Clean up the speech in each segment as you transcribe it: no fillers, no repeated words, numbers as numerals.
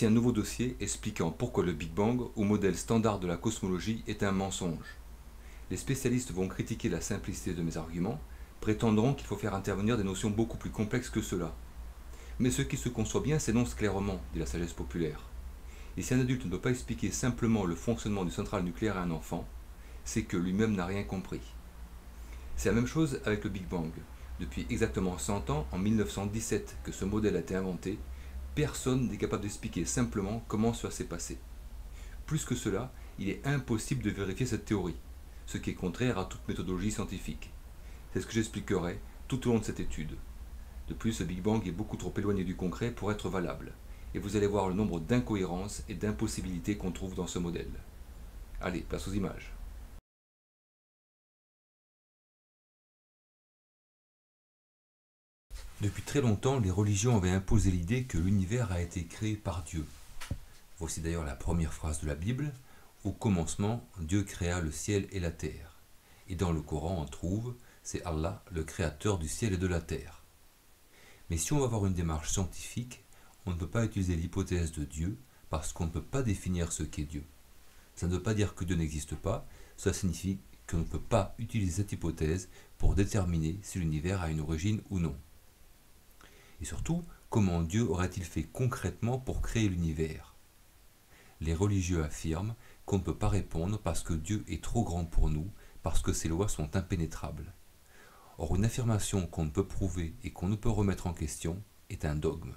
Voici un nouveau dossier expliquant pourquoi le Big Bang, ou modèle standard de la cosmologie, est un mensonge. Les spécialistes vont critiquer la simplicité de mes arguments, prétendront qu'il faut faire intervenir des notions beaucoup plus complexes que cela. Mais ce qui se conçoit bien s'énonce clairement, dit la sagesse populaire. Et si un adulte ne peut pas expliquer simplement le fonctionnement d'une centrale nucléaire à un enfant, c'est que lui-même n'a rien compris. C'est la même chose avec le Big Bang. Depuis exactement 100 ans, en 1917, que ce modèle a été inventé, personne n'est capable d'expliquer simplement comment cela s'est passé. Plus que cela, il est impossible de vérifier cette théorie, ce qui est contraire à toute méthodologie scientifique. C'est ce que j'expliquerai tout au long de cette étude. De plus, le Big Bang est beaucoup trop éloigné du concret pour être valable, et vous allez voir le nombre d'incohérences et d'impossibilités qu'on trouve dans ce modèle. Allez, place aux images. Depuis très longtemps, les religions avaient imposé l'idée que l'univers a été créé par Dieu. Voici d'ailleurs la première phrase de la Bible. Au commencement, Dieu créa le ciel et la terre. Et dans le Coran, on trouve, c'est Allah, le créateur du ciel et de la terre. Mais si on va avoir une démarche scientifique, on ne peut pas utiliser l'hypothèse de Dieu parce qu'on ne peut pas définir ce qu'est Dieu. Ça ne veut pas dire que Dieu n'existe pas, cela signifie qu'on ne peut pas utiliser cette hypothèse pour déterminer si l'univers a une origine ou non. Et surtout, comment Dieu aurait-il fait concrètement pour créer l'univers? Les religieux affirment qu'on ne peut pas répondre parce que Dieu est trop grand pour nous, parce que ses lois sont impénétrables. Or, une affirmation qu'on ne peut prouver et qu'on ne peut remettre en question est un dogme.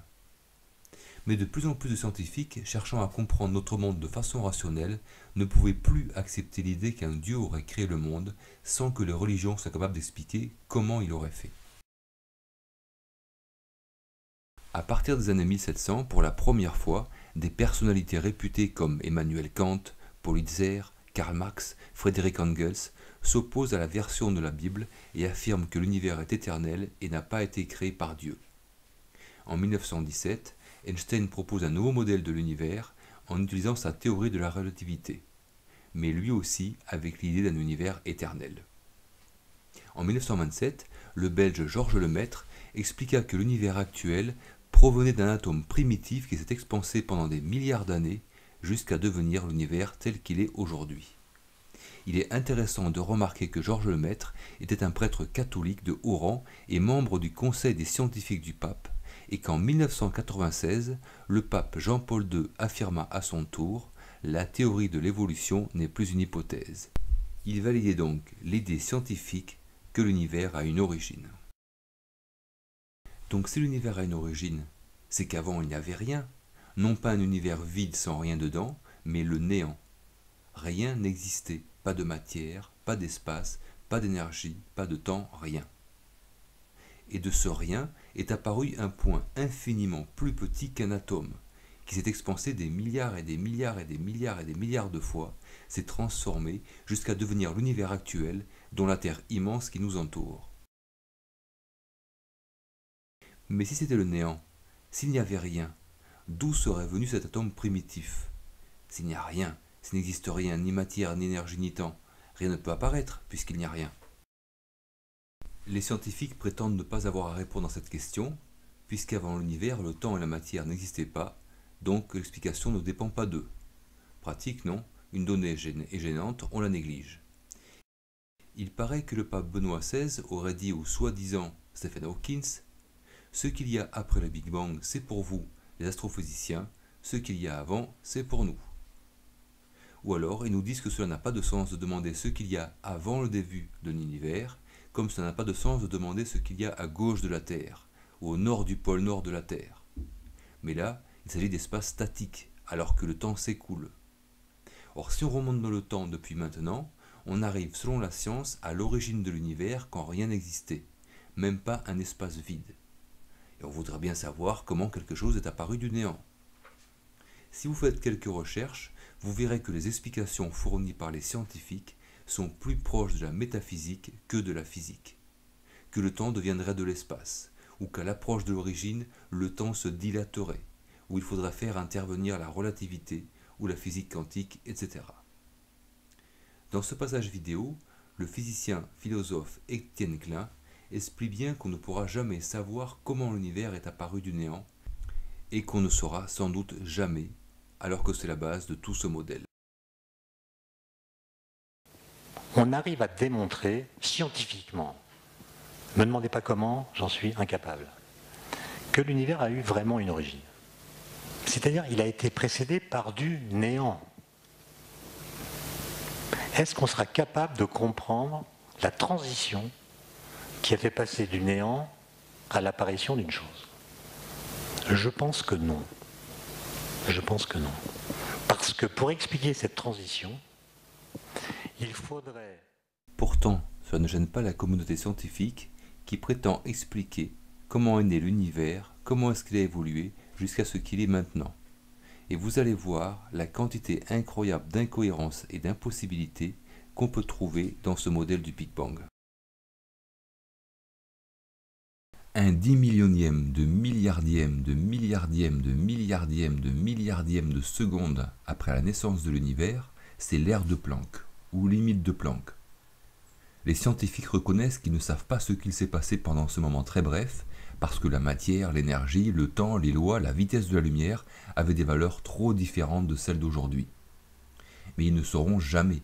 Mais de plus en plus de scientifiques, cherchant à comprendre notre monde de façon rationnelle, ne pouvaient plus accepter l'idée qu'un Dieu aurait créé le monde sans que les religions soient capables d'expliquer comment il aurait fait. À partir des années 1700, pour la première fois, des personnalités réputées comme Emmanuel Kant, Pulitzer, Karl Marx, Friedrich Engels s'opposent à la version de la Bible et affirment que l'univers est éternel et n'a pas été créé par Dieu. En 1917, Einstein propose un nouveau modèle de l'univers en utilisant sa théorie de la relativité, mais lui aussi avec l'idée d'un univers éternel. En 1927, le Belge Georges Lemaître expliqua que l'univers actuel provenait d'un atome primitif qui s'est expansé pendant des milliards d'années jusqu'à devenir l'univers tel qu'il est aujourd'hui. Il est intéressant de remarquer que Georges Lemaître était un prêtre catholique de haut rang et membre du Conseil des scientifiques du pape, et qu'en 1996, le pape Jean-Paul II affirma à son tour « La théorie de l'évolution n'est plus une hypothèse ». Il validait donc l'idée scientifique que l'univers a une origine. Donc si l'univers a une origine, c'est qu'avant il n'y avait rien, non pas un univers vide sans rien dedans, mais le néant. Rien n'existait, pas de matière, pas d'espace, pas d'énergie, pas de temps, rien. Et de ce rien est apparu un point infiniment plus petit qu'un atome, qui s'est expansé des milliards et des milliards et des milliards et des milliards de fois, s'est transformé jusqu'à devenir l'univers actuel, dont la Terre immense qui nous entoure. Mais si c'était le néant, s'il n'y avait rien, d'où serait venu cet atome primitif? S'il n'y a rien, s'il n'existe rien, ni matière, ni énergie, ni temps, rien ne peut apparaître puisqu'il n'y a rien. Les scientifiques prétendent ne pas avoir à répondre à cette question, puisqu'avant l'univers, le temps et la matière n'existaient pas, donc l'explication ne dépend pas d'eux. Pratique, non? Une donnée est gênante, on la néglige. Il paraît que le pape Benoît XVI aurait dit au soi-disant Stephen Hawking: ce qu'il y a après le Big Bang, c'est pour vous, les astrophysiciens, ce qu'il y a avant, c'est pour nous. Ou alors, ils nous disent que cela n'a pas de sens de demander ce qu'il y a avant le début de l'univers, comme cela n'a pas de sens de demander ce qu'il y a à gauche de la Terre, ou au nord du pôle nord de la Terre. Mais là, il s'agit d'espace statique, alors que le temps s'écoule. Or, si on remonte dans le temps depuis maintenant, on arrive, selon la science, à l'origine de l'univers quand rien n'existait, même pas un espace vide. Et on voudrait bien savoir comment quelque chose est apparu du néant. Si vous faites quelques recherches, vous verrez que les explications fournies par les scientifiques sont plus proches de la métaphysique que de la physique, que le temps deviendrait de l'espace, ou qu'à l'approche de l'origine, le temps se dilaterait, où il faudra faire intervenir la relativité ou la physique quantique, etc. Dans ce passage vidéo, le physicien-philosophe Étienne Klein explique bien qu'on ne pourra jamais savoir comment l'univers est apparu du néant, et qu'on ne saura sans doute jamais, alors que c'est la base de tout ce modèle. On arrive à démontrer scientifiquement, ne me demandez pas comment, j'en suis incapable, que l'univers a eu vraiment une origine. C'est-à-dire qu'il a été précédé par du néant. Est-ce qu'on sera capable de comprendre la transition qui a fait passer du néant à l'apparition d'une chose? Je pense que non. Je pense que non. Parce que pour expliquer cette transition, il faudrait... Pourtant, cela ne gêne pas la communauté scientifique qui prétend expliquer comment est né l'univers, comment est-ce qu'il a évolué jusqu'à ce qu'il est maintenant. Et vous allez voir la quantité incroyable d'incohérences et d'impossibilités qu'on peut trouver dans ce modèle du Big Bang. Un 10 millionième de milliardième de milliardième de milliardième de milliardième de seconde après la naissance de l'univers, c'est l'ère de Planck, ou limite de Planck. Les scientifiques reconnaissent qu'ils ne savent pas ce qu'il s'est passé pendant ce moment très bref, parce que la matière, l'énergie, le temps, les lois, la vitesse de la lumière avaient des valeurs trop différentes de celles d'aujourd'hui. Mais ils ne sauront jamais.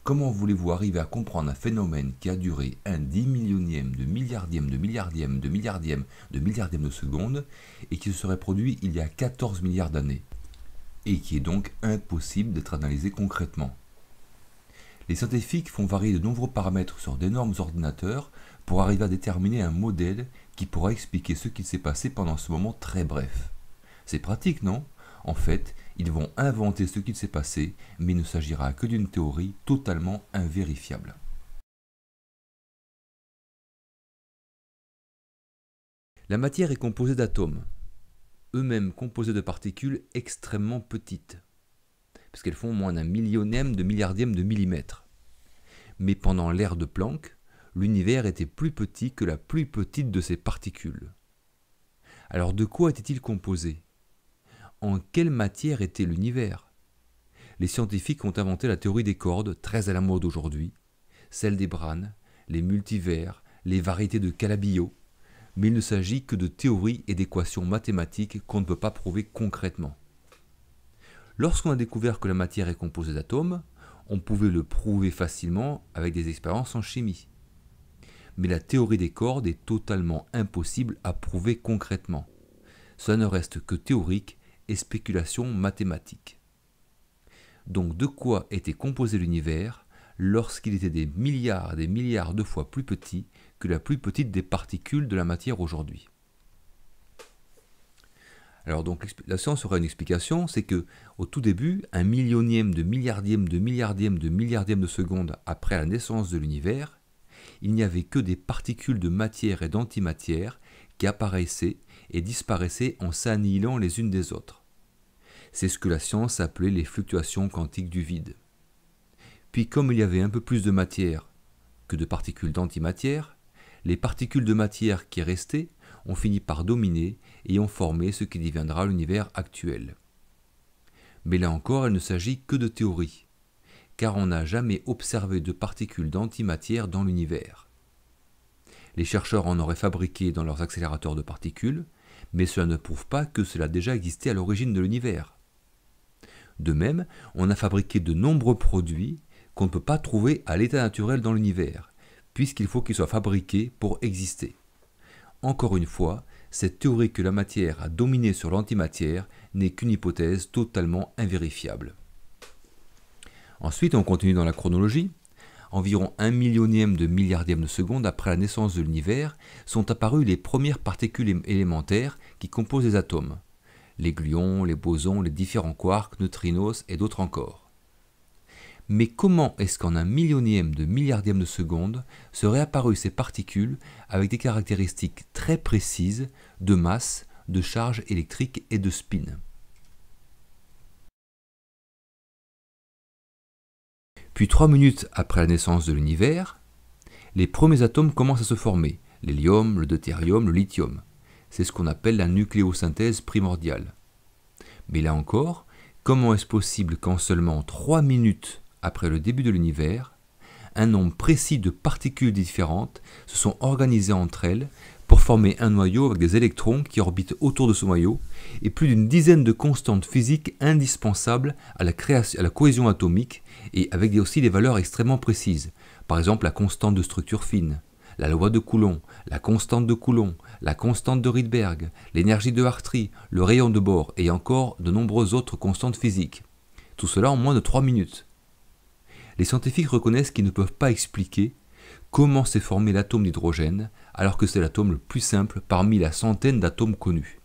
Comment voulez-vous arriver à comprendre un phénomène qui a duré un 10 millionième de milliardième de milliardième de milliardième de milliardième de seconde et qui se serait produit il y a 14 milliards d'années et qui est donc impossible d'être analysé concrètement? Les scientifiques font varier de nombreux paramètres sur d'énormes ordinateurs pour arriver à déterminer un modèle qui pourra expliquer ce qui s'est passé pendant ce moment très bref. C'est pratique, non? En fait, ils vont inventer ce qu'il s'est passé, mais il ne s'agira que d'une théorie totalement invérifiable. La matière est composée d'atomes, eux-mêmes composés de particules extrêmement petites, parce qu'elles font moins d'un millionième de milliardième de millimètre. Mais pendant l'ère de Planck, l'univers était plus petit que la plus petite de ces particules. Alors de quoi était-il composé? En quelle matière était l'univers? Les scientifiques ont inventé la théorie des cordes, très à la mode aujourd'hui, celle des brane, les multivers, les variétés de Calabi-Yau, mais il ne s'agit que de théories et d'équations mathématiques qu'on ne peut pas prouver concrètement. Lorsqu'on a découvert que la matière est composée d'atomes, on pouvait le prouver facilement avec des expériences en chimie. Mais la théorie des cordes est totalement impossible à prouver concrètement. Cela ne reste que théorique et spéculation mathématique. Donc de quoi était composé l'univers lorsqu'il était des milliards de fois plus petit que la plus petite des particules de la matière aujourd'hui? Alors donc la science aura une explication, c'est que au tout début, un millionième de milliardième de milliardième de milliardième de seconde après la naissance de l'univers, il n'y avait que des particules de matière et d'antimatière qui apparaissaient et disparaissaient en s'annihilant les unes des autres. C'est ce que la science appelait les fluctuations quantiques du vide. Puis comme il y avait un peu plus de matière que de particules d'antimatière, les particules de matière qui restaient ont fini par dominer et ont formé ce qui deviendra l'univers actuel. Mais là encore, il ne s'agit que de théorie, car on n'a jamais observé de particules d'antimatière dans l'univers. Les chercheurs en auraient fabriqué dans leurs accélérateurs de particules, mais cela ne prouve pas que cela a déjà existé à l'origine de l'univers. De même, on a fabriqué de nombreux produits qu'on ne peut pas trouver à l'état naturel dans l'univers, puisqu'il faut qu'ils soient fabriqués pour exister. Encore une fois, cette théorie que la matière a dominé sur l'antimatière n'est qu'une hypothèse totalement invérifiable. Ensuite, on continue dans la chronologie. Environ 1 millionième de milliardième de seconde après la naissance de l'univers sont apparues les premières particules élémentaires qui composent les atomes, les gluons, les bosons, les différents quarks, neutrinos et d'autres encore. Mais comment est-ce qu'en 1 millionième de milliardième de seconde seraient apparues ces particules avec des caractéristiques très précises de masse, de charge électrique et de spin? Puis 3 minutes après la naissance de l'univers, les premiers atomes commencent à se former, l'hélium, le deutérium, le lithium. C'est ce qu'on appelle la nucléosynthèse primordiale. Mais là encore, comment est-ce possible qu'en seulement 3 minutes après le début de l'univers, un nombre précis de particules différentes se sont organisées entre elles pour former un noyau avec des électrons qui orbitent autour de ce noyau et plus d'une dizaine de constantes physiques indispensables à la cohésion atomique et avec aussi des valeurs extrêmement précises. Par exemple, la constante de structure fine, la loi de Coulomb, la constante de Coulomb, la constante de Rydberg, l'énergie de Hartree, le rayon de Bohr et encore de nombreuses autres constantes physiques. Tout cela en moins de 3 minutes. Les scientifiques reconnaissent qu'ils ne peuvent pas expliquer comment s'est formé l'atome d'hydrogène alors que c'est l'atome le plus simple parmi la centaine d'atomes connus.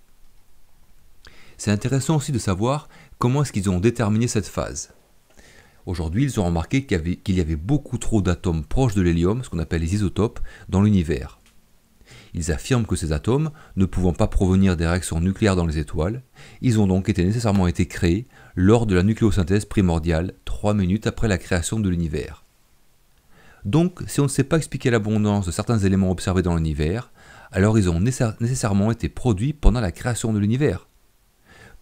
C'est intéressant aussi de savoir comment est-ce qu'ils ont déterminé cette phase. Aujourd'hui, ils ont remarqué qu'il y avait beaucoup trop d'atomes proches de l'hélium, ce qu'on appelle les isotopes, dans l'univers. Ils affirment que ces atomes, ne pouvant pas provenir des réactions nucléaires dans les étoiles, ils ont donc nécessairement été créés lors de la nucléosynthèse primordiale, 3 minutes après la création de l'univers. Donc, si on ne sait pas expliquer l'abondance de certains éléments observés dans l'univers, alors ils ont nécessairement été produits pendant la création de l'univers.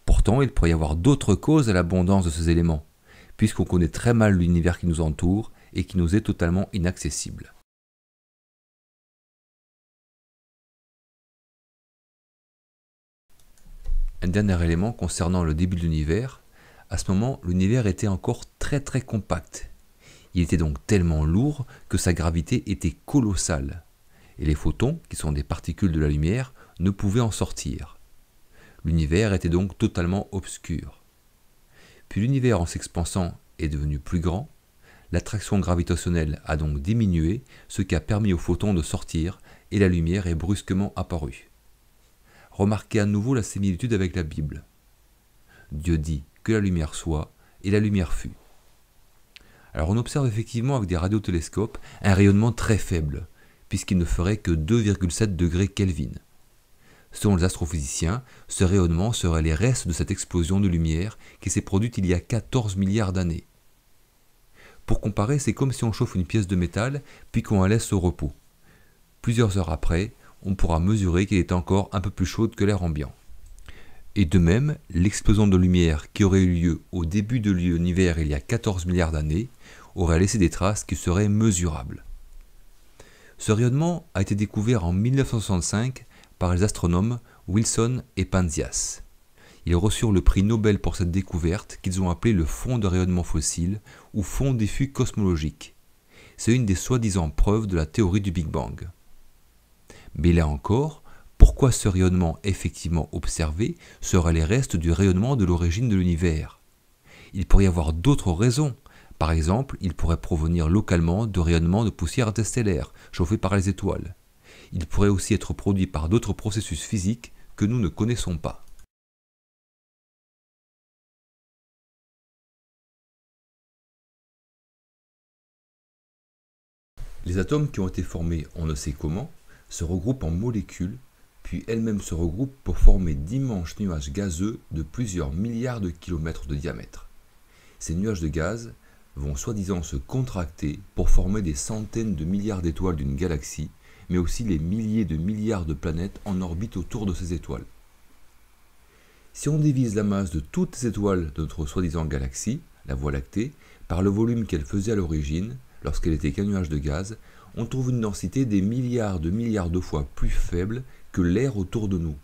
Pourtant, il pourrait y avoir d'autres causes à l'abondance de ces éléments, puisqu'on connaît très mal l'univers qui nous entoure et qui nous est totalement inaccessible. Un dernier élément concernant le début de l'univers, à ce moment, l'univers était encore très compact. Il était donc tellement lourd que sa gravité était colossale, et les photons, qui sont des particules de la lumière, ne pouvaient en sortir. L'univers était donc totalement obscur. Puis l'univers en s'expansant est devenu plus grand, l'attraction gravitationnelle a donc diminué, ce qui a permis aux photons de sortir, et la lumière est brusquement apparue. Remarquez à nouveau la similitude avec la Bible. Dieu dit que la lumière soit, et la lumière fut. Alors on observe effectivement avec des radiotélescopes un rayonnement très faible, puisqu'il ne ferait que 2,7 degrés Kelvin. Selon les astrophysiciens, ce rayonnement serait les restes de cette explosion de lumière qui s'est produite il y a 14 milliards d'années. Pour comparer, c'est comme si on chauffe une pièce de métal, puis qu'on la laisse au repos. Plusieurs heures après, on pourra mesurer qu'elle est encore un peu plus chaude que l'air ambiant. Et de même, l'explosion de lumière qui aurait eu lieu au début de l'univers il y a 14 milliards d'années aurait laissé des traces qui seraient mesurables. Ce rayonnement a été découvert en 1965 par les astronomes Wilson et Penzias. Ils reçurent le prix Nobel pour cette découverte qu'ils ont appelé le fond de rayonnement fossile ou fond diffus cosmologique. C'est une des soi-disant preuves de la théorie du Big Bang. Mais là encore, pourquoi ce rayonnement effectivement observé serait les restes du rayonnement de l'origine de l'univers? Il pourrait y avoir d'autres raisons. Par exemple, il pourrait provenir localement de rayonnements de poussière interstellaire chauffés par les étoiles. Il pourrait aussi être produit par d'autres processus physiques que nous ne connaissons pas. Les atomes qui ont été formés on ne sait comment se regroupent en molécules, puis elles-mêmes se regroupent pour former d'immenses nuages gazeux de plusieurs milliards de kilomètres de diamètre. Ces nuages de gaz vont soi-disant se contracter pour former des centaines de milliards d'étoiles d'une galaxie, mais aussi les milliers de milliards de planètes en orbite autour de ces étoiles. Si on divise la masse de toutes ces étoiles de notre soi-disant galaxie, la Voie lactée, par le volume qu'elle faisait à l'origine, lorsqu'elle était qu'un nuage de gaz, on trouve une densité des milliards de fois plus faible que l'air autour de nous.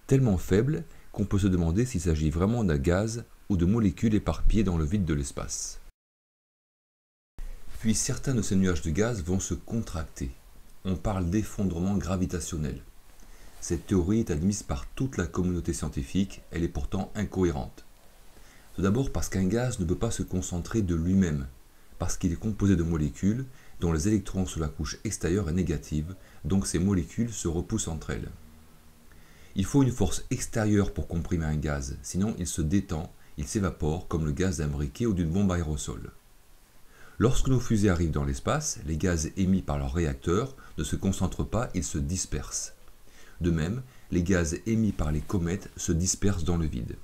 Tellement faible qu'on peut se demander s'il s'agit vraiment d'un gaz ou de molécules éparpillées dans le vide de l'espace. Puis certains de ces nuages de gaz vont se contracter. On parle d'effondrement gravitationnel. Cette théorie est admise par toute la communauté scientifique, elle est pourtant incohérente. Tout d'abord parce qu'un gaz ne peut pas se concentrer de lui-même, parce qu'il est composé de molécules dont les électrons sur la couche extérieure est négative, donc ces molécules se repoussent entre elles. Il faut une force extérieure pour comprimer un gaz, sinon il se détend, il s'évapore comme le gaz d'un briquet ou d'une bombe à aérosol. Lorsque nos fusées arrivent dans l'espace, les gaz émis par leurs réacteurs ne se concentrent pas, ils se dispersent. De même, les gaz émis par les comètes se dispersent dans le vide.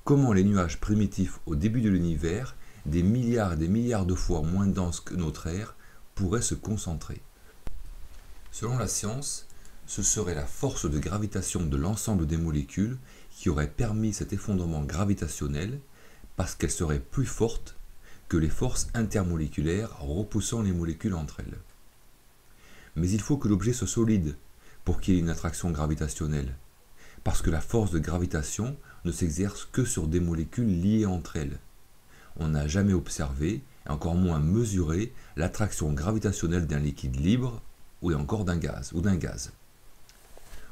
Comment les nuages primitifs au début de l'univers, des milliards et des milliards de fois moins denses que notre air, pourraient se concentrer? Selon la science, ce serait la force de gravitation de l'ensemble des molécules qui aurait permis cet effondrement gravitationnel parce qu'elle serait plus forte que les forces intermoléculaires repoussant les molécules entre elles. Mais il faut que l'objet soit solide, pour qu'il y ait une attraction gravitationnelle. Parce que la force de gravitation ne s'exerce que sur des molécules liées entre elles. On n'a jamais observé, et encore moins mesuré, l'attraction gravitationnelle d'un liquide libre ou encore d'un gaz.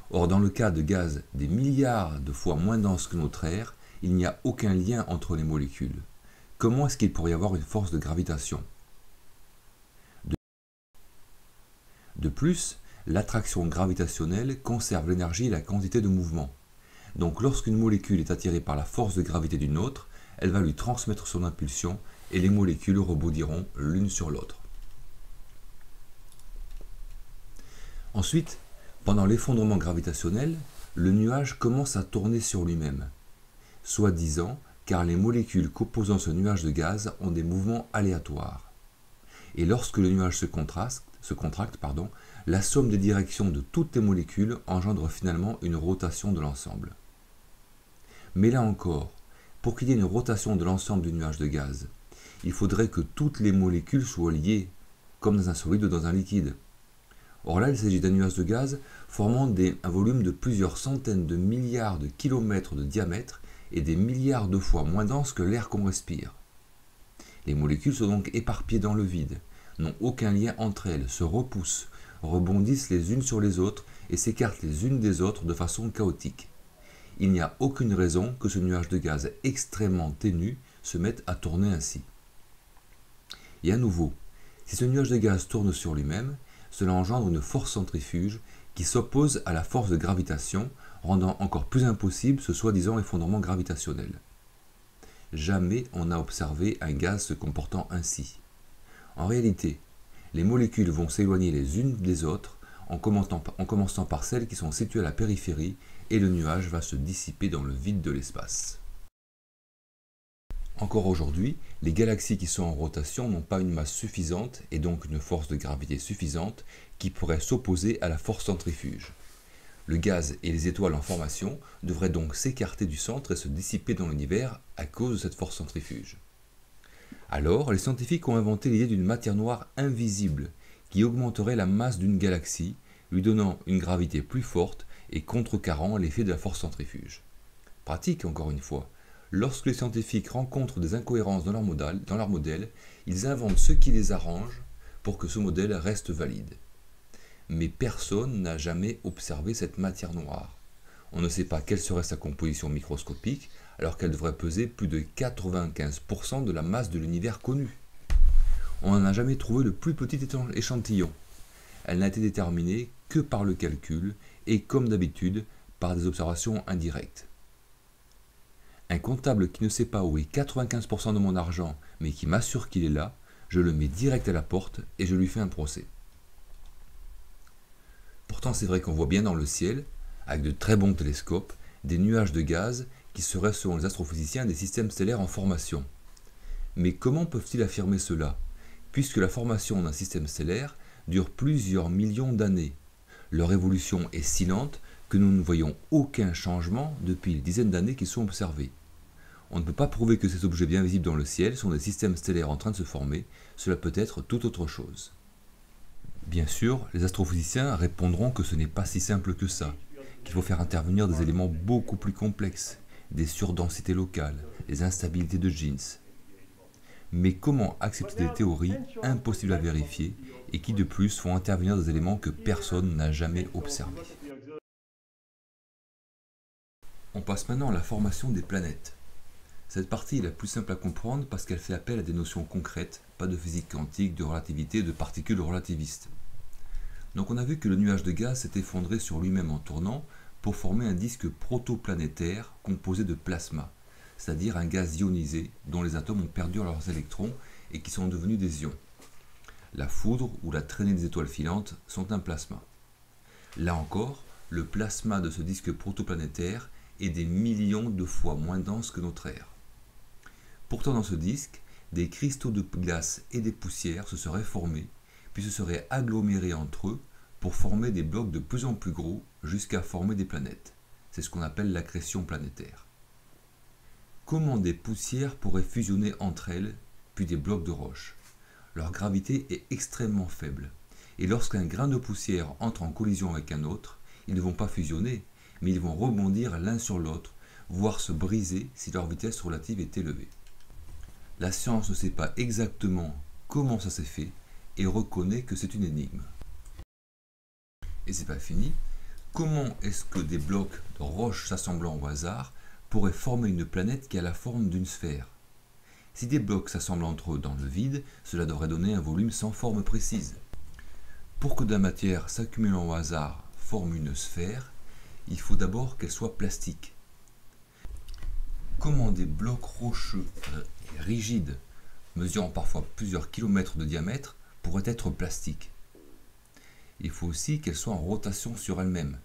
Or, dans le cas de gaz des milliards de fois moins denses que notre air, il n'y a aucun lien entre les molécules. Comment est-ce qu'il pourrait y avoir une force de gravitation? De plus, l'attraction gravitationnelle conserve l'énergie et la quantité de mouvement. Donc lorsqu'une molécule est attirée par la force de gravité d'une autre, elle va lui transmettre son impulsion et les molécules rebondiront l'une sur l'autre. Ensuite, pendant l'effondrement gravitationnel, le nuage commence à tourner sur lui-même, soi-disant car les molécules composant ce nuage de gaz ont des mouvements aléatoires. Et lorsque le nuage se contracte, la somme des directions de toutes les molécules engendre finalement une rotation de l'ensemble. Mais là encore, pour qu'il y ait une rotation de l'ensemble du nuage de gaz, il faudrait que toutes les molécules soient liées, comme dans un solide ou dans un liquide. Or là, il s'agit d'un nuage de gaz formant un volume de plusieurs centaines de milliards de kilomètres de diamètre et des milliards de fois moins dense que l'air qu'on respire. Les molécules sont donc éparpillées dans le vide, n'ont aucun lien entre elles, se repoussent, rebondissent les unes sur les autres et s'écartent les unes des autres de façon chaotique. Il n'y a aucune raison que ce nuage de gaz extrêmement ténu se mette à tourner ainsi. Et à nouveau, si ce nuage de gaz tourne sur lui-même, cela engendre une force centrifuge qui s'oppose à la force de gravitation, rendant encore plus impossible ce soi-disant effondrement gravitationnel. Jamais on n'a observé un gaz se comportant ainsi. En réalité, les molécules vont s'éloigner les unes des autres en commençant par celles qui sont situées à la périphérie et le nuage va se dissiper dans le vide de l'espace. Encore aujourd'hui, les galaxies qui sont en rotation n'ont pas une masse suffisante et donc une force de gravité suffisante qui pourrait s'opposer à la force centrifuge. Le gaz et les étoiles en formation devraient donc s'écarter du centre et se dissiper dans l'univers à cause de cette force centrifuge. Alors, les scientifiques ont inventé l'idée d'une matière noire invisible qui augmenterait la masse d'une galaxie, lui donnant une gravité plus forte et contrecarrant l'effet de la force centrifuge. Pratique encore une fois. Lorsque les scientifiques rencontrent des incohérences dans leur modèle, ils inventent ce qui les arrange pour que ce modèle reste valide. Mais personne n'a jamais observé cette matière noire. On ne sait pas quelle serait sa composition microscopique, alors qu'elle devrait peser plus de 95% de la masse de l'univers connu. On n'en a jamais trouvé le plus petit échantillon. Elle n'a été déterminée que par le calcul et, comme d'habitude, par des observations indirectes. Un comptable qui ne sait pas où est 95% de mon argent, mais qui m'assure qu'il est là, je le mets direct à la porte et je lui fais un procès. Pourtant, c'est vrai qu'on voit bien dans le ciel, avec de très bons télescopes, des nuages de gaz qui seraient, selon les astrophysiciens, des systèmes stellaires en formation. Mais comment peuvent-ils affirmer cela, puisque la formation d'un système stellaire dure plusieurs millions d'années? Leur évolution est si lente que nous ne voyons aucun changement depuis les dizaines d'années qu'ils sont observés. On ne peut pas prouver que ces objets bien visibles dans le ciel sont des systèmes stellaires en train de se former, cela peut être tout autre chose. Bien sûr, les astrophysiciens répondront que ce n'est pas si simple que ça, qu'il faut faire intervenir des éléments beaucoup plus complexes, des surdensités locales, des instabilités de Jeans. Mais comment accepter des théories impossibles à vérifier et qui de plus font intervenir des éléments que personne n'a jamais observés? On passe maintenant à la formation des planètes. Cette partie est la plus simple à comprendre parce qu'elle fait appel à des notions concrètes, pas de physique quantique, de relativité, de particules relativistes. Donc on a vu que le nuage de gaz s'est effondré sur lui-même en tournant pour former un disque protoplanétaire composé de plasma, c'est-à-dire un gaz ionisé dont les atomes ont perdu leurs électrons et qui sont devenus des ions. La foudre ou la traînée des étoiles filantes sont un plasma. Là encore, le plasma de ce disque protoplanétaire est des millions de fois moins dense que notre air. Pourtant dans ce disque, des cristaux de glace et des poussières se seraient formés, puis se seraient agglomérés entre eux pour former des blocs de plus en plus gros jusqu'à former des planètes. C'est ce qu'on appelle l'accrétion planétaire. Comment des poussières pourraient fusionner entre elles, puis des blocs de roche? Leur gravité est extrêmement faible, et lorsqu'un grain de poussière entre en collision avec un autre, Ils ne vont pas fusionner, mais ils vont rebondir l'un sur l'autre, voire se briser si leur vitesse relative est élevée. La science ne sait pas exactement comment ça s'est fait et reconnaît que c'est une énigme. Et c'est pas fini. Comment est-ce que des blocs de roches s'assemblant au hasard pourraient former une planète qui a la forme d'une sphère? Si des blocs s'assemblent entre eux dans le vide, cela devrait donner un volume sans forme précise. Pour que de la matière s'accumulant au hasard forme une sphère, il faut d'abord qu'elle soit plastique. Comment des blocs rocheux et rigides, mesurant parfois plusieurs kilomètres de diamètre, pourraient être plastiques? Il faut aussi qu'elles soient en rotation sur elles-mêmes.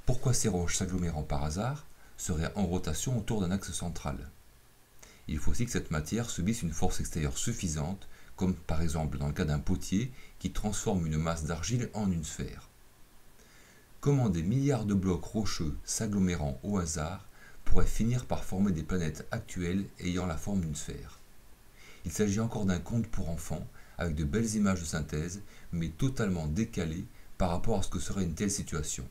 Pourquoi ces roches s'agglomérant par hasard seraient en rotation autour d'un axe central? Il faut aussi que cette matière subisse une force extérieure suffisante, comme par exemple dans le cas d'un potier qui transforme une masse d'argile en une sphère. Comment des milliards de blocs rocheux s'agglomérant au hasard pourraient finir par former des planètes actuelles ayant la forme d'une sphère? Il s'agit encore d'un conte pour enfants, avec de belles images de synthèse, mais totalement décalées par rapport à ce que serait une telle situation.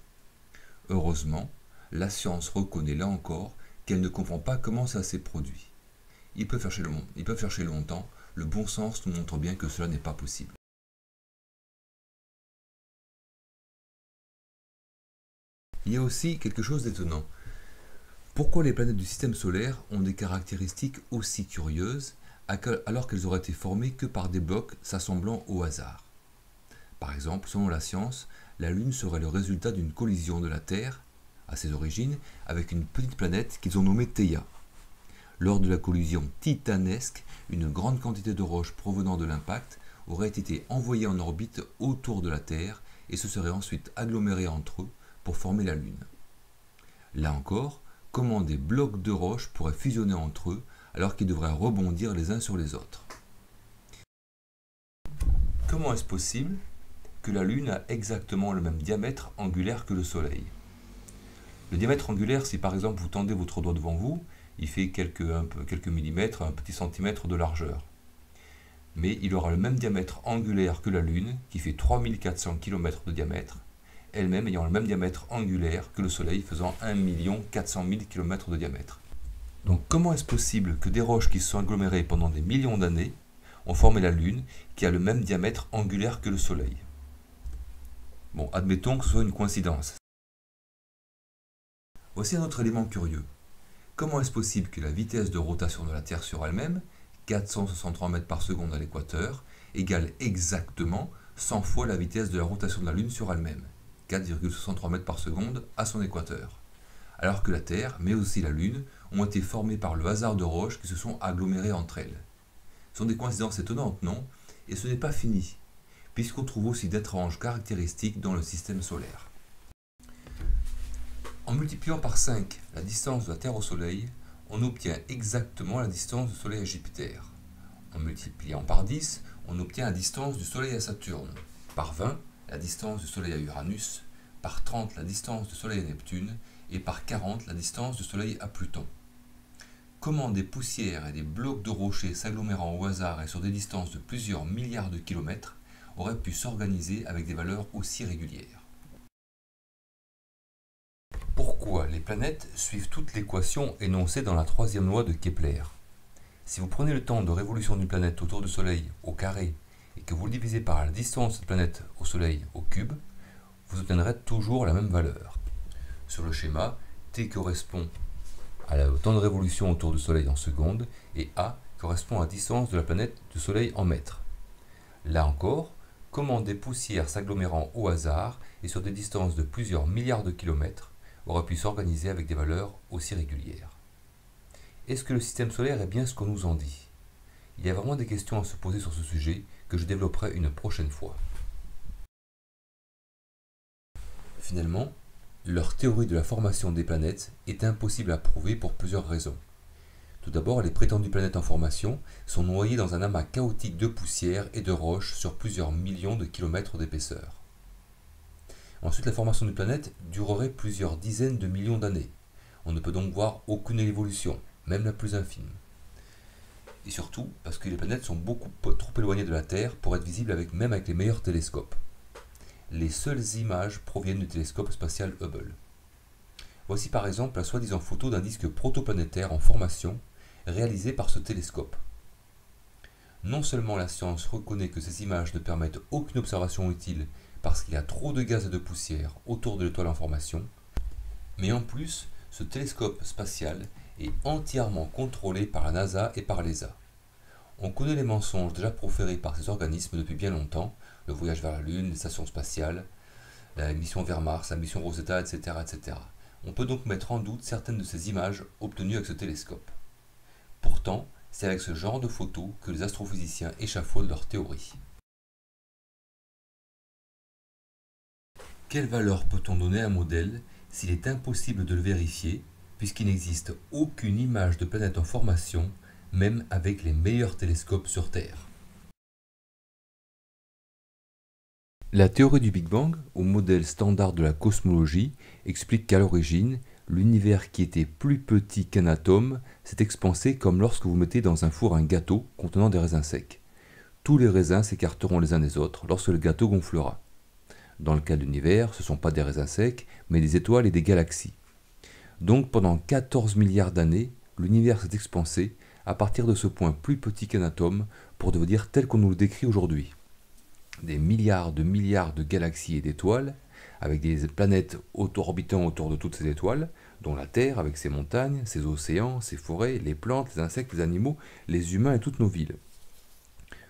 Heureusement, la science reconnaît là encore qu'elle ne comprend pas comment ça s'est produit. Ils peuvent chercher longtemps, le bon sens nous montre bien que cela n'est pas possible. Il y a aussi quelque chose d'étonnant. Pourquoi les planètes du système solaire ont des caractéristiques aussi curieuses alors qu'elles auraient été formées que par des blocs s'assemblant au hasard? Par exemple, selon la science, la Lune serait le résultat d'une collision de la Terre, à ses origines, avec une petite planète qu'ils ont nommée Theia. Lors de la collision titanesque, une grande quantité de roches provenant de l'impact aurait été envoyée en orbite autour de la Terre et se serait ensuite agglomérée entre eux pour former la Lune. Là encore, comment des blocs de roches pourraient fusionner entre eux alors qu'ils devraient rebondir les uns sur les autres? Comment est-ce possible que la Lune a exactement le même diamètre angulaire que le Soleil? Le diamètre angulaire, si par exemple vous tendez votre doigt devant vous, il fait quelques millimètres, un petit centimètre de largeur. Mais il aura le même diamètre angulaire que la Lune, qui fait 3400 km de diamètre, elle-même ayant le même diamètre angulaire que le Soleil, faisant 1 400 000 km de diamètre. Donc comment est-ce possible que des roches qui se sont agglomérées pendant des millions d'années ont formé la Lune, qui a le même diamètre angulaire que le Soleil? Bon, admettons que ce soit une coïncidence. Voici un autre élément curieux. Comment est-ce possible que la vitesse de rotation de la Terre sur elle-même, 463 mètres par seconde à l'équateur, égale exactement 100 fois la vitesse de la rotation de la Lune sur elle-même, 4,63 mètres par seconde à son équateur, alors que la Terre, mais aussi la Lune, ont été formées par le hasard de roches qui se sont agglomérées entre elles? Ce sont des coïncidences étonnantes, non? Et ce n'est pas fini, puisqu'on trouve aussi d'étranges caractéristiques dans le système solaire. En multipliant par 5 la distance de la Terre au Soleil, on obtient exactement la distance du Soleil à Jupiter. En multipliant par 10, on obtient la distance du Soleil à Saturne. Par 20, la distance du Soleil à Uranus. Par 30, la distance du Soleil à Neptune. Et par 40, la distance du Soleil à Pluton. Comment des poussières et des blocs de rochers s'agglomérant au hasard et sur des distances de plusieurs milliards de kilomètres auraient pu s'organiser avec des valeurs aussi régulières? Pourquoi les planètes suivent toute l'équation énoncée dans la troisième loi de Kepler? Si vous prenez le temps de révolution d'une planète autour du Soleil au carré et que vous le divisez par la distance de cette planète au Soleil au cube, vous obtiendrez toujours la même valeur. Sur le schéma, T correspond au temps de révolution autour du Soleil en secondes et A correspond à la distance de la planète du Soleil en mètres. Là encore, comment des poussières s'agglomérant au hasard et sur des distances de plusieurs milliards de kilomètres auraient pu s'organiser avec des valeurs aussi régulières? Est-ce que le système solaire est bien ce qu'on nous en dit? Il y a vraiment des questions à se poser sur ce sujet que je développerai une prochaine fois. Finalement, leur théorie de la formation des planètes est impossible à prouver pour plusieurs raisons. Tout d'abord, les prétendues planètes en formation sont noyées dans un amas chaotique de poussière et de roches sur plusieurs millions de kilomètres d'épaisseur. Ensuite, la formation d'une planète durerait plusieurs dizaines de millions d'années. On ne peut donc voir aucune évolution, même la plus infime. Et surtout, parce que les planètes sont beaucoup trop éloignées de la Terre pour être visibles même avec les meilleurs télescopes. les seules images proviennent du télescope spatial Hubble. Voici par exemple la soi-disant photo d'un disque protoplanétaire en formation réalisé par ce télescope. Non seulement la science reconnaît que ces images ne permettent aucune observation utile parce qu'il y a trop de gaz et de poussière autour de l'étoile en formation, mais en plus, ce télescope spatial est entièrement contrôlé par la NASA et par l'ESA. On connaît les mensonges déjà proférés par ces organismes depuis bien longtemps, le voyage vers la Lune, les stations spatiales, la mission vers Mars, la mission Rosetta, etc., etc. On peut donc mettre en doute certaines de ces images obtenues avec ce télescope. Pourtant, c'est avec ce genre de photos que les astrophysiciens échafaudent leurs théories. Quelle valeur peut-on donner à un modèle s'il est impossible de le vérifier, puisqu'il n'existe aucune image de planète en formation, même avec les meilleurs télescopes sur Terre? La théorie du Big Bang, au modèle standard de la cosmologie, explique qu'à l'origine, l'univers qui était plus petit qu'un atome s'est expansé comme lorsque vous mettez dans un four un gâteau contenant des raisins secs. Tous les raisins s'écarteront les uns des autres lorsque le gâteau gonflera. Dans le cas de l'univers, ce ne sont pas des raisins secs, mais des étoiles et des galaxies. Donc pendant 14 milliards d'années, l'univers s'est expansé à partir de ce point plus petit qu'un atome pour devenir tel qu'on nous le décrit aujourd'hui. Des milliards de galaxies et d'étoiles, avec des planètes orbitant autour de toutes ces étoiles, dont la Terre avec ses montagnes, ses océans, ses forêts, les plantes, les insectes, les animaux, les humains et toutes nos villes.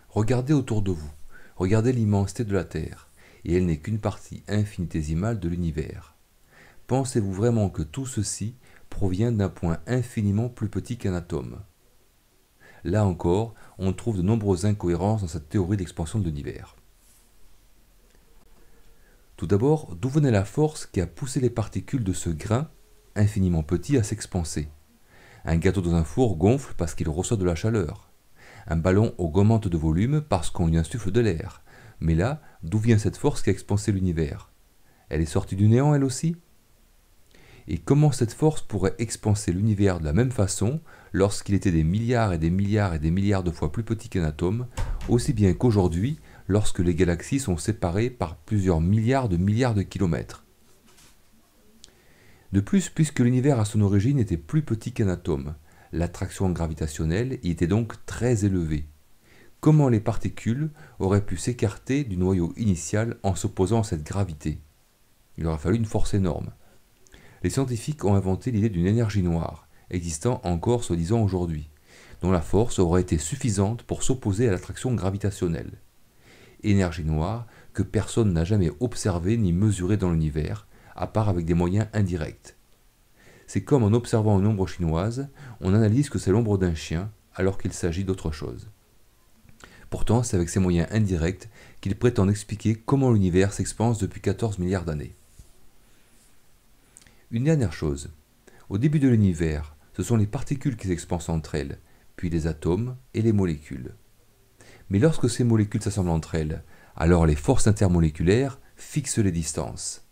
Regardez autour de vous, regardez l'immensité de la Terre, et elle n'est qu'une partie infinitésimale de l'univers. Pensez-vous vraiment que tout ceci provient d'un point infiniment plus petit qu'un atome? Là encore, on trouve de nombreuses incohérences dans cette théorie d'expansion de l'univers. Tout d'abord, d'où venait la force qui a poussé les particules de ce grain, infiniment petit, à s'expanser? Un gâteau dans un four gonfle parce qu'il reçoit de la chaleur. Un ballon augmente de volume parce qu'on lui insuffle de l'air. Mais là, d'où vient cette force qui a expansé l'univers? Elle est sortie du néant, elle aussi? Et comment cette force pourrait expanser l'univers de la même façon lorsqu'il était des milliards et des milliards et des milliards de fois plus petit qu'un atome, aussi bien qu'aujourd'hui, lorsque les galaxies sont séparées par plusieurs milliards de kilomètres? De plus, puisque l'univers à son origine était plus petit qu'un atome, l'attraction gravitationnelle y était donc très élevée. Comment les particules auraient pu s'écarter du noyau initial en s'opposant à cette gravité? Il aurait fallu une force énorme. Les scientifiques ont inventé l'idée d'une énergie noire, existant encore soi-disant aujourd'hui, dont la force aurait été suffisante pour s'opposer à l'attraction gravitationnelle. Énergie noire que personne n'a jamais observée ni mesurée dans l'univers, à part avec des moyens indirects. C'est comme en observant une ombre chinoise, on analyse que c'est l'ombre d'un chien, alors qu'il s'agit d'autre chose. Pourtant, c'est avec ces moyens indirects qu'il prétend expliquer comment l'univers s'expanse depuis 14 milliards d'années. Une dernière chose. Au début de l'univers, ce sont les particules qui s'expansent entre elles, puis les atomes et les molécules. Mais lorsque ces molécules s'assemblent entre elles, alors les forces intermoléculaires fixent les distances.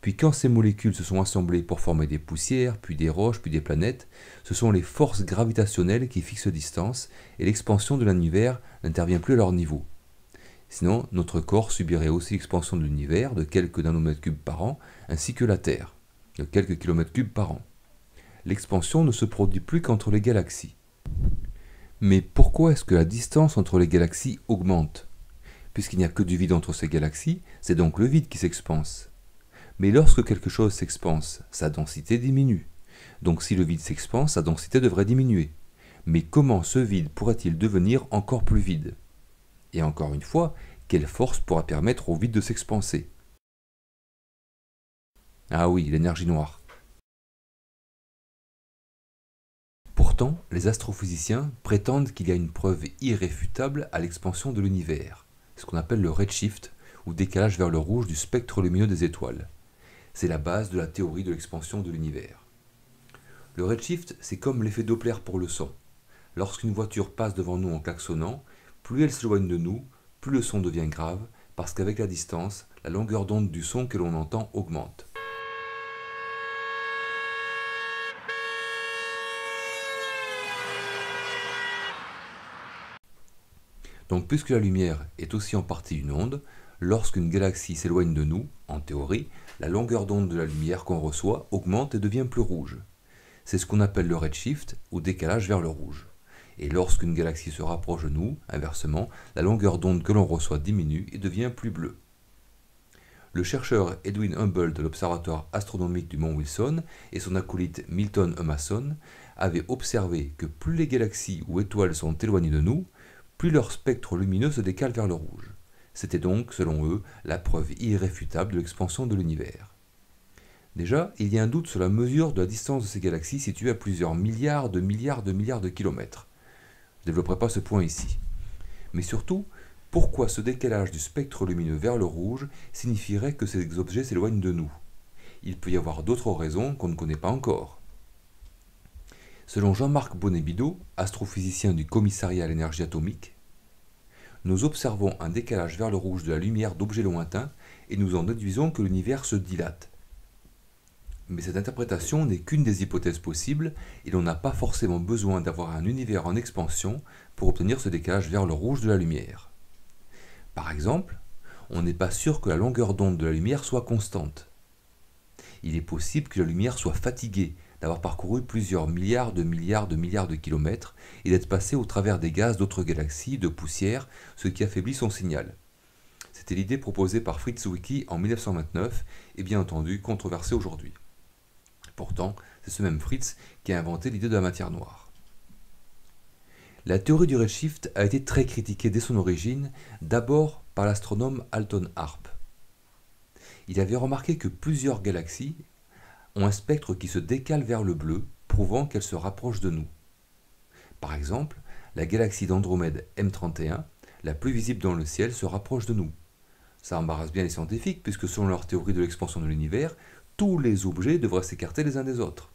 Puis quand ces molécules se sont assemblées pour former des poussières, puis des roches, puis des planètes, ce sont les forces gravitationnelles qui fixent distance et l'expansion de l'univers n'intervient plus à leur niveau. Sinon, notre corps subirait aussi l'expansion de l'univers de quelques nanomètres cubes par an, ainsi que la Terre, de quelques kilomètres cubes par an. L'expansion ne se produit plus qu'entre les galaxies. Mais pourquoi est-ce que la distance entre les galaxies augmente? Puisqu'il n'y a que du vide entre ces galaxies, c'est donc le vide qui s'expanse. Mais lorsque quelque chose s'expanse, sa densité diminue. Donc si le vide s'expanse, sa densité devrait diminuer. Mais comment ce vide pourrait-il devenir encore plus vide? Et encore une fois, quelle force pourra permettre au vide de s'expanser? Ah oui, l'énergie noire. Pourtant, les astrophysiciens prétendent qu'il y a une preuve irréfutable à l'expansion de l'univers, ce qu'on appelle le redshift, ou décalage vers le rouge du spectre lumineux des étoiles. C'est la base de la théorie de l'expansion de l'univers. Le redshift, c'est comme l'effet Doppler pour le son. Lorsqu'une voiture passe devant nous en klaxonnant, plus elle s'éloigne de nous, plus le son devient grave, parce qu'avec la distance, la longueur d'onde du son que l'on entend augmente. Donc puisque la lumière est aussi en partie une onde, Lorsqu'une galaxie s'éloigne de nous, en théorie, la longueur d'onde de la lumière qu'on reçoit augmente et devient plus rouge. C'est ce qu'on appelle le redshift, ou décalage vers le rouge. Et lorsqu'une galaxie se rapproche de nous, inversement, la longueur d'onde que l'on reçoit diminue et devient plus bleue. Le chercheur Edwin Hubble de l'Observatoire astronomique du Mont Wilson et son acolyte Milton Humason avaient observé que plus les galaxies ou étoiles sont éloignées de nous, plus leur spectre lumineux se décale vers le rouge. C'était donc, selon eux, la preuve irréfutable de l'expansion de l'univers. Déjà, il y a un doute sur la mesure de la distance de ces galaxies situées à plusieurs milliards de kilomètres. Je ne développerai pas ce point ici. Mais surtout, pourquoi ce décalage du spectre lumineux vers le rouge signifierait que ces objets s'éloignent de nous? Il peut y avoir d'autres raisons qu'on ne connaît pas encore. Selon Jean-Marc Bonnet-Bidot, astrophysicien du Commissariat à l'énergie atomique, nous observons un décalage vers le rouge de la lumière d'objets lointains et nous en déduisons que l'univers se dilate. Mais cette interprétation n'est qu'une des hypothèses possibles et l'on n'a pas forcément besoin d'avoir un univers en expansion pour obtenir ce décalage vers le rouge de la lumière. Par exemple, on n'est pas sûr que la longueur d'onde de la lumière soit constante. Il est possible que la lumière soit fatiguée d'avoir parcouru plusieurs milliards de kilomètres et d'être passée au travers des gaz d'autres galaxies, de poussière, ce qui affaiblit son signal. C'était l'idée proposée par Fritz Zwicky en 1929 et bien entendu controversée aujourd'hui. Pourtant, c'est ce même Fritz qui a inventé l'idée de la matière noire. La théorie du redshift a été très critiquée dès son origine, d'abord par l'astronome Alton Harp. Il avait remarqué que plusieurs galaxies ont un spectre qui se décale vers le bleu, prouvant qu'elles se rapprochent de nous. Par exemple, la galaxie d'Andromède M31, la plus visible dans le ciel, se rapproche de nous. Ça embarrasse bien les scientifiques, puisque selon leur théorie de l'expansion de l'univers, tous les objets devraient s'écarter les uns des autres.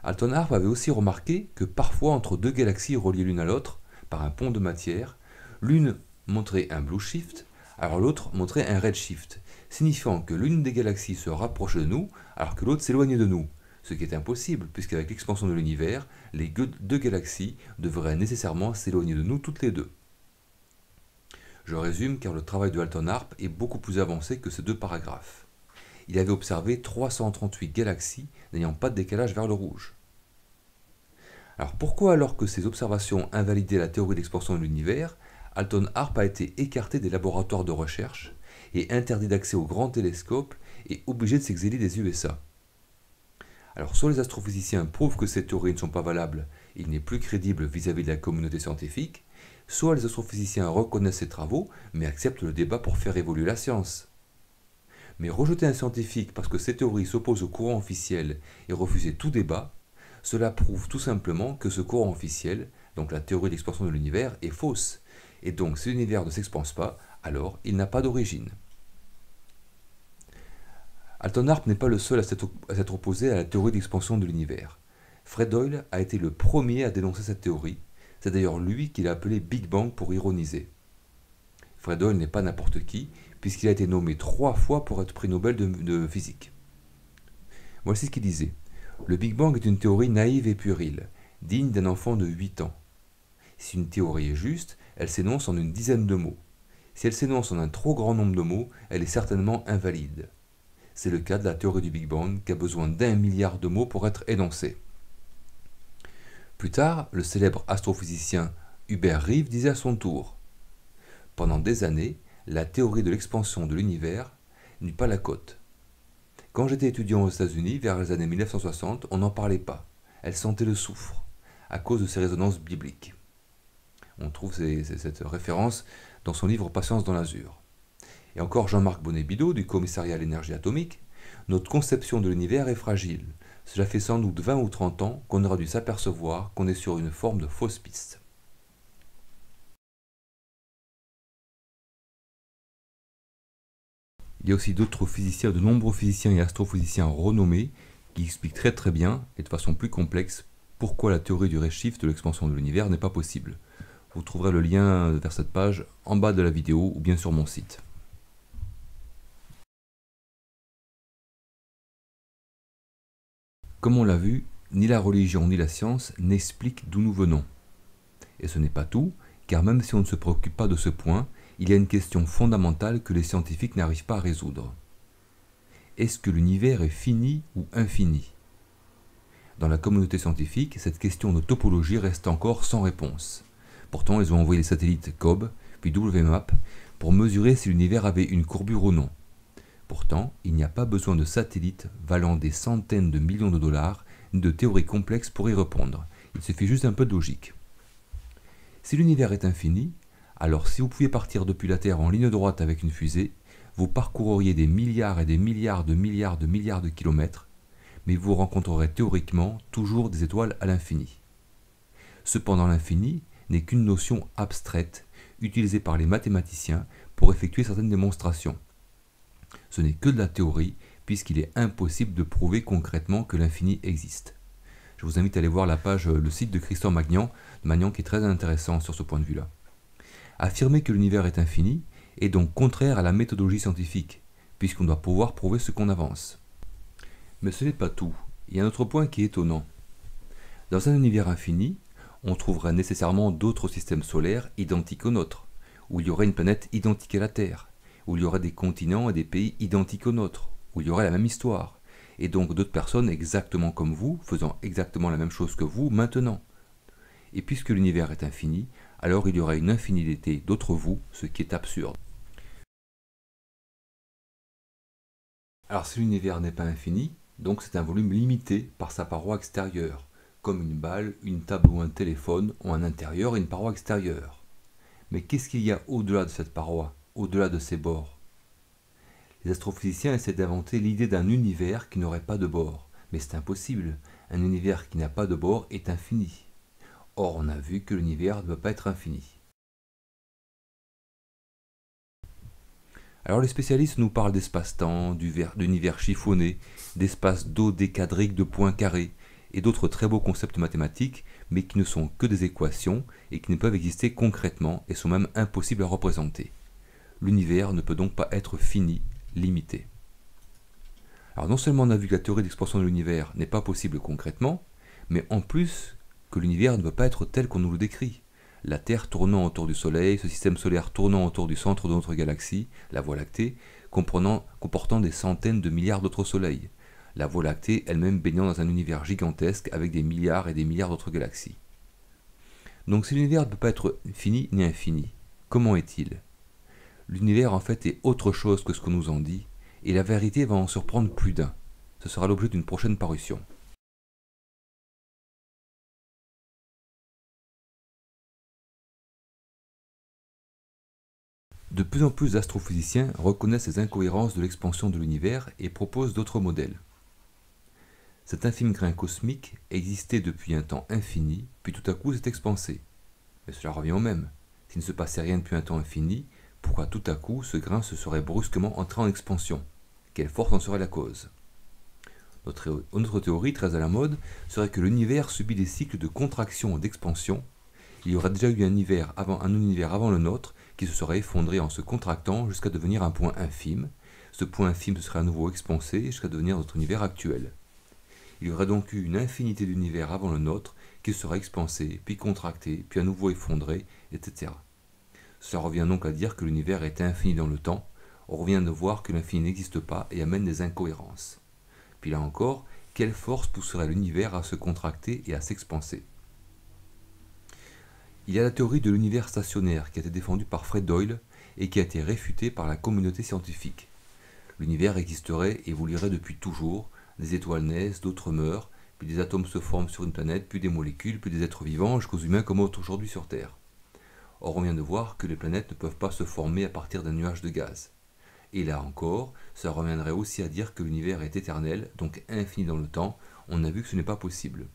Alton Harp avait aussi remarqué que parfois entre deux galaxies reliées l'une à l'autre par un pont de matière, l'une montrait un blue shift, alors l'autre montrait un red shift, signifiant que l'une des galaxies se rapproche de nous alors que l'autre s'éloigne de nous, ce qui est impossible puisqu'avec l'expansion de l'univers, les deux galaxies devraient nécessairement s'éloigner de nous toutes les deux. Je résume car le travail de Alton Harp est beaucoup plus avancé que ces deux paragraphes. Il avait observé 338 galaxies n'ayant pas de décalage vers le rouge. Alors pourquoi, alors que ces observations invalidaient la théorie d'expansion de l'univers, Alton Harp a été écarté des laboratoires de recherche et interdit d'accès aux grands télescopes et obligé de s'exiler des USA? Alors soit les astrophysiciens prouvent que ces théories ne sont pas valables et il n'est plus crédible vis-à-vis de la communauté scientifique, soit les astrophysiciens reconnaissent ces travaux mais acceptent le débat pour faire évoluer la science. Mais rejeter un scientifique parce que ses théories s'opposent au courant officiel et refuser tout débat, cela prouve tout simplement que ce courant officiel, donc la théorie de l'expansion de l'univers, est fausse. Et donc si l'univers ne s'expanse pas, alors il n'a pas d'origine. Alton Harp n'est pas le seul à s'être opposé à la théorie d'expansion de l'univers. Fred Hoyle a été le premier à dénoncer cette théorie. C'est d'ailleurs lui qui l'a appelé Big Bang pour ironiser. Fred Hoyle n'est pas n'importe qui, puisqu'il a été nommé 3 fois pour être prix Nobel de physique. Voici ce qu'il disait. Le Big Bang est une théorie naïve et puérile, digne d'un enfant de 8 ans. Si une théorie est juste, elle s'énonce en une dizaine de mots. Si elle s'énonce en un trop grand nombre de mots, elle est certainement invalide. C'est le cas de la théorie du Big Bang qui a besoin d'1 milliard de mots pour être énoncée. Plus tard, le célèbre astrophysicien Hubert Reeve disait à son tour « Pendant des années, la théorie de l'expansion de l'univers n'eut pas la cote. Quand j'étais étudiant aux États-Unis, vers les années 1960, on n'en parlait pas. Elle sentait le soufre, à cause de ses résonances bibliques. » On trouve cette référence dans son livre Patience dans l'azur. Et encore Jean-Marc Bonnet-Bidot du Commissariat à l'énergie atomique, notre conception de l'univers est fragile. Cela fait sans doute 20 ou 30 ans qu'on aura dû s'apercevoir qu'on est sur une forme de fausse piste. Il y a aussi d'autres physiciens, de nombreux physiciens et astrophysiciens renommés qui expliquent très bien et de façon plus complexe pourquoi la théorie du redshift de l'expansion de l'univers n'est pas possible. Vous trouverez le lien vers cette page en bas de la vidéo ou bien sur mon site. Comme on l'a vu, ni la religion ni la science n'expliquent d'où nous venons. Et ce n'est pas tout, car même si on ne se préoccupe pas de ce point, il y a une question fondamentale que les scientifiques n'arrivent pas à résoudre. Est-ce que l'univers est fini ou infini? Dans la communauté scientifique, cette question de topologie reste encore sans réponse. Pourtant, ils ont envoyé les satellites COBE, puis WMAP, pour mesurer si l'univers avait une courbure ou non. Pourtant, il n'y a pas besoin de satellites valant des centaines de millions de dollars, ni de théories complexes pour y répondre. Il suffit juste un peu de logique. Si l'univers est infini, alors si vous pouviez partir depuis la Terre en ligne droite avec une fusée, vous parcourriez des milliards et des milliards de milliards de milliards de kilomètres, mais vous rencontrerez théoriquement toujours des étoiles à l'infini. Cependant, l'infini n'est qu'une notion abstraite utilisée par les mathématiciens pour effectuer certaines démonstrations. Ce n'est que de la théorie, puisqu'il est impossible de prouver concrètement que l'infini existe. Je vous invite à aller voir le site de Christian Magnan qui est très intéressant sur ce point de vue-là. Affirmer que l'univers est infini est donc contraire à la méthodologie scientifique, puisqu'on doit pouvoir prouver ce qu'on avance. Mais ce n'est pas tout. Il y a un autre point qui est étonnant. Dans un univers infini, on trouverait nécessairement d'autres systèmes solaires identiques aux nôtres, où il y aurait une planète identique à la Terre, où il y aurait des continents et des pays identiques aux nôtres, où il y aurait la même histoire, et donc d'autres personnes exactement comme vous, faisant exactement la même chose que vous maintenant. Et puisque l'univers est infini, alors il y aurait une infinité d'autres vous, ce qui est absurde. Alors si l'univers n'est pas infini, donc c'est un volume limité par sa paroi extérieure, comme une balle, une table ou un téléphone ont un intérieur et une paroi extérieure. Mais qu'est-ce qu'il y a au-delà de cette paroi, au-delà de ses bords? Les astrophysiciens essaient d'inventer l'idée d'un univers qui n'aurait pas de bords, mais c'est impossible. Un univers qui n'a pas de bords est infini. Or, on a vu que l'univers ne peut pas être infini. Alors les spécialistes nous parlent d'espace-temps, d'univers chiffonné, d'espace dodécadrique de points carrés, et d'autres très beaux concepts mathématiques, mais qui ne sont que des équations et qui ne peuvent exister concrètement et sont même impossibles à représenter. L'univers ne peut donc pas être fini, limité. Alors non seulement on a vu que la théorie d'expansion de l'univers n'est pas possible concrètement, mais en plus que l'univers ne peut pas être tel qu'on nous le décrit. La Terre tournant autour du Soleil, ce système solaire tournant autour du centre de notre galaxie, la Voie lactée, comportant des centaines de milliards d'autres soleils. La Voie lactée elle-même baignant dans un univers gigantesque avec des milliards et des milliards d'autres galaxies. Donc si l'univers ne peut pas être fini ni infini, comment est-il? L'univers en fait est autre chose que ce qu'on nous en dit, et la vérité va en surprendre plus d'un. Ce sera l'objet d'une prochaine parution. De plus en plus d'astrophysiciens reconnaissent les incohérences de l'expansion de l'univers et proposent d'autres modèles. Cet infime grain cosmique existait depuis un temps infini, puis tout à coup s'est expansé. Mais cela revient au même. S'il ne se passait rien depuis un temps infini, pourquoi tout à coup ce grain se serait brusquement entré en expansion? Quelle force en serait la cause? Notre théorie, très à la mode, serait que l'univers subit des cycles de contraction et d'expansion. Il y aurait déjà eu un univers avant le nôtre qui se serait effondré en se contractant jusqu'à devenir un point infime. Ce point infime se serait à nouveau expansé jusqu'à devenir notre univers actuel. Il y aurait donc eu une infinité d'univers avant le nôtre qui se serait expansé, puis contracté, puis à nouveau effondré, etc. Cela revient donc à dire que l'univers est infini dans le temps. On revient de voir que l'infini n'existe pas et amène des incohérences. Puis là encore, quelle force pousserait l'univers à se contracter et à s'expanser? Il y a la théorie de l'univers stationnaire qui a été défendue par Fred Hoyle et qui a été réfutée par la communauté scientifique. L'univers existerait et évoluerait depuis toujours, des étoiles naissent, d'autres meurent, puis des atomes se forment sur une planète, puis des molécules, puis des êtres vivants, jusqu'aux humains comme aujourd'hui sur Terre. Or on vient de voir que les planètes ne peuvent pas se former à partir d'un nuage de gaz. Et là encore, ça reviendrait aussi à dire que l'univers est éternel, donc infini dans le temps. On a vu que ce n'est pas possible.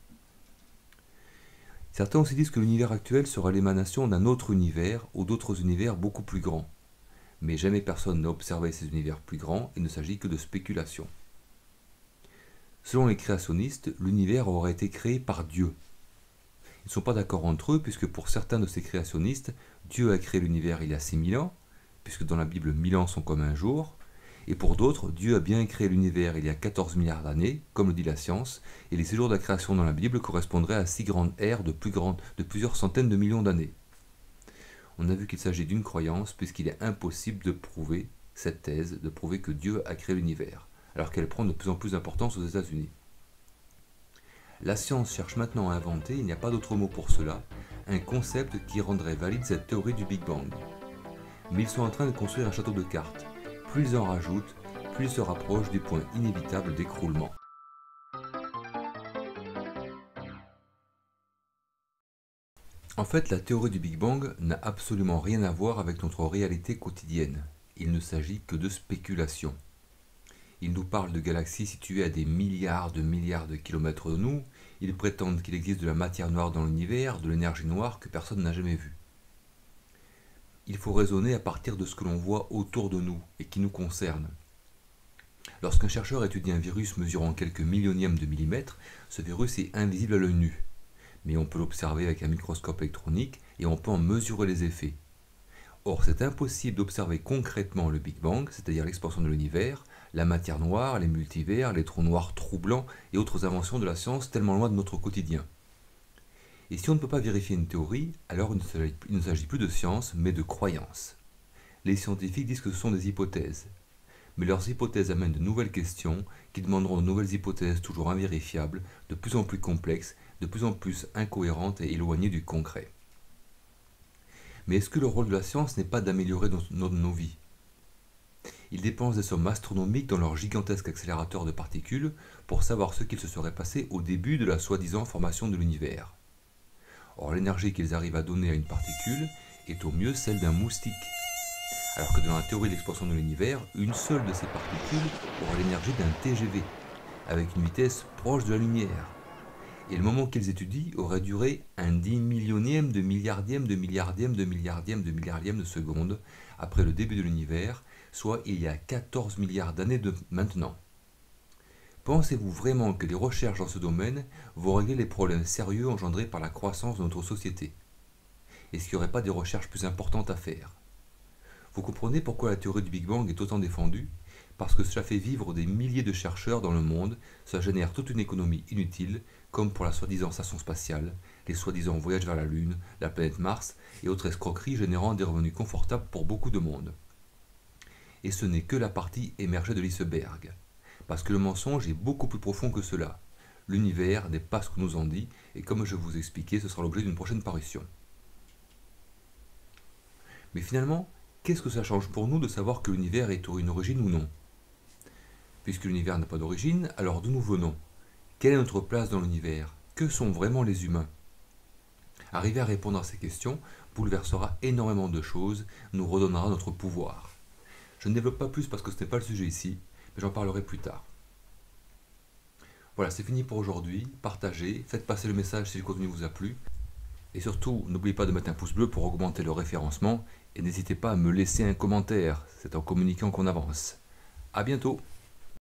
Certains aussi disent que l'univers actuel sera l'émanation d'un autre univers ou d'autres univers beaucoup plus grands. Mais jamais personne n'a observé ces univers plus grands, il ne s'agit que de spéculation. Selon les créationnistes, l'univers aurait été créé par Dieu. Ils ne sont pas d'accord entre eux, puisque pour certains de ces créationnistes, Dieu a créé l'univers il y a 6000 ans, puisque dans la Bible 1000 ans sont comme un jour, et pour d'autres, Dieu a bien créé l'univers il y a 14 milliards d'années, comme le dit la science, et les séjours de la création dans la Bible correspondraient à 6 grandes ères de plusieurs centaines de millions d'années. On a vu qu'il s'agit d'une croyance puisqu'il est impossible de prouver cette thèse, de prouver que Dieu a créé l'univers, alors qu'elle prend de plus en plus d'importance aux États-Unis. La science cherche maintenant à inventer, il n'y a pas d'autre mot pour cela, un concept qui rendrait valide cette théorie du Big Bang. Mais ils sont en train de construire un château de cartes. Plus ils en rajoutent, plus ils se rapprochent du point inévitable d'écroulement. En fait, la théorie du Big Bang n'a absolument rien à voir avec notre réalité quotidienne. Il ne s'agit que de spéculation. Ils nous parlent de galaxies situées à des milliards de kilomètres de nous. Ils prétendent qu'il existe de la matière noire dans l'univers, de l'énergie noire que personne n'a jamais vue. Il faut raisonner à partir de ce que l'on voit autour de nous et qui nous concerne. Lorsqu'un chercheur étudie un virus mesurant quelques millionièmes de millimètres, ce virus est invisible à l'œil nu. Mais on peut l'observer avec un microscope électronique et on peut en mesurer les effets. Or, c'est impossible d'observer concrètement le Big Bang, c'est-à-dire l'expansion de l'univers, la matière noire, les multivers, les trous noirs troublants et autres inventions de la science tellement loin de notre quotidien. Et si on ne peut pas vérifier une théorie, alors il ne s'agit plus de science, mais de croyance. Les scientifiques disent que ce sont des hypothèses. Mais leurs hypothèses amènent de nouvelles questions qui demanderont de nouvelles hypothèses toujours invérifiables, de plus en plus complexes, de plus en plus incohérentes et éloignées du concret. Mais est-ce que le rôle de la science n'est pas d'améliorer nos vies? Ils dépensent des sommes astronomiques dans leur gigantesque accélérateur de particules pour savoir ce qu'il se serait passé au début de la soi-disant formation de l'univers. Or, l'énergie qu'ils arrivent à donner à une particule est au mieux celle d'un moustique. Alors que dans la théorie de l'expansion de l'univers, une seule de ces particules aura l'énergie d'un TGV, avec une vitesse proche de la lumière. Et le moment qu'ils étudient aurait duré un 10 millionième de milliardième de milliardième de milliardième de milliardième de seconde après le début de l'univers, soit il y a 14 milliards d'années de maintenant. Pensez-vous vraiment que les recherches dans ce domaine vont régler les problèmes sérieux engendrés par la croissance de notre société? Est-ce qu'il n'y aurait pas des recherches plus importantes à faire? Vous comprenez pourquoi la théorie du Big Bang est autant défendue? Parce que cela fait vivre des milliers de chercheurs dans le monde, ça génère toute une économie inutile, comme pour la soi-disant station spatiale, les soi-disant voyages vers la Lune, la planète Mars et autres escroqueries générant des revenus confortables pour beaucoup de monde. Et ce n'est que la partie émergée de l'iceberg. Parce que le mensonge est beaucoup plus profond que cela. L'univers n'est pas ce qu'on nous en dit, et comme je vous ai expliqué, ce sera l'objet d'une prochaine parution. Mais finalement, qu'est-ce que ça change pour nous de savoir que l'univers est une origine ou non? Puisque l'univers n'a pas d'origine, alors d'où nous venons? Quelle est notre place dans l'univers? Que sont vraiment les humains? Arriver à répondre à ces questions bouleversera énormément de choses, nous redonnera notre pouvoir. Je ne développe pas plus parce que ce n'est pas le sujet ici, mais j'en parlerai plus tard. Voilà, c'est fini pour aujourd'hui. Partagez, faites passer le message si le contenu vous a plu. Et surtout, n'oubliez pas de mettre un pouce bleu pour augmenter le référencement et n'hésitez pas à me laisser un commentaire, c'est en communiquant qu'on avance. A bientôt!